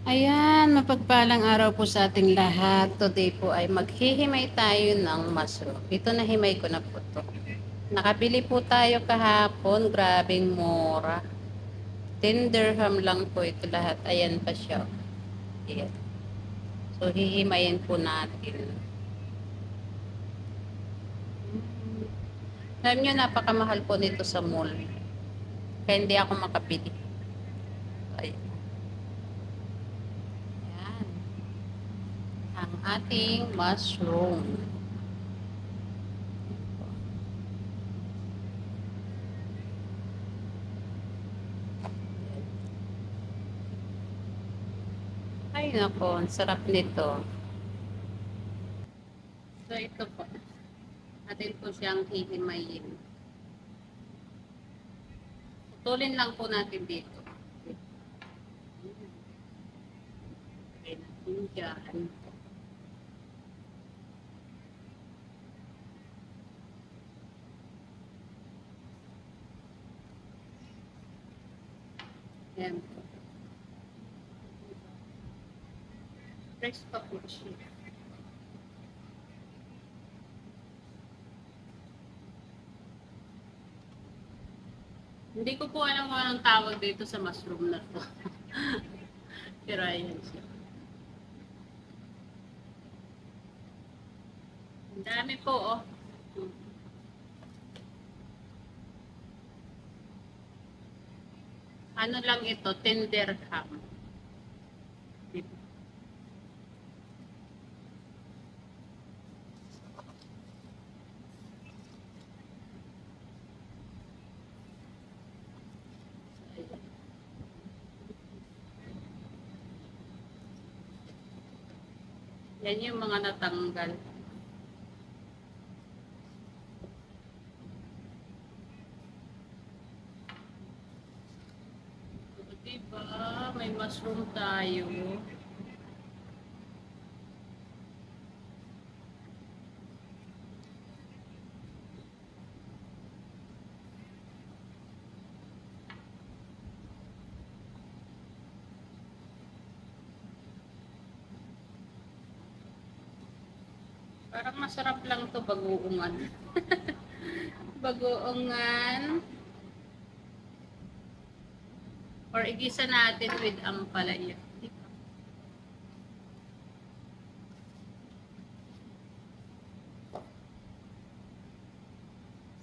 Ayan, mapagpalang araw po sa ating lahat. Today po ay maghihimay tayo ng mushroom. Ito na himay ko na po to. Nakabili po tayo kahapon, grabing mura. 10 dirham lang po ito lahat. Ayan pa siya. Ayan. So, hihimayin po natin. Alam nyo, napakamahal po nito sa mall. Kaya hindi ako makabili. Ayan. Ayan. Ang ating mushroom. Ay, nako, ang sarap nito. So, ito po. Atin po siyang hihimayin. Putulin lang po natin dito. Okay natin dyan. Ayan po. Fresh pa po siya. Hindi ko po alam kung anong tawag dito sa mushroom na to. Pero ayan siya. Ang dami po, oh. Ano lang ito? 10 dirham. Diba? Yan yung mga natanggal. So, diba? May mushroom tayo. Parang masarap lang to bagoongan. Bagoongan. Or igisa natin with ampalaya.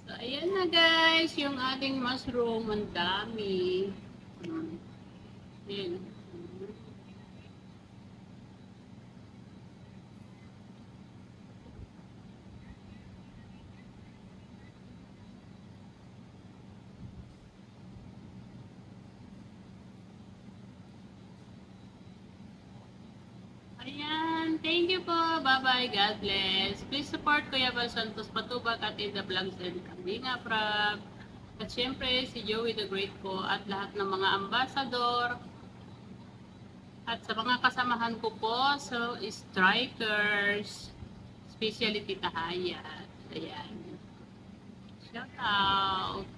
So, ayan na guys, yung ating mushroom. Ang dami. Ayan. Ayan. Thank you po. Bye-bye. God bless. Please support Kuya Bal Santos Patubak at Ida Vlogs and Kambinga Prab. At syempre, si Joey the Great po at lahat ng mga ambassador. At sa mga kasamahan ko po, so strikers, especially Tita Hayat. Ayan. Shout out.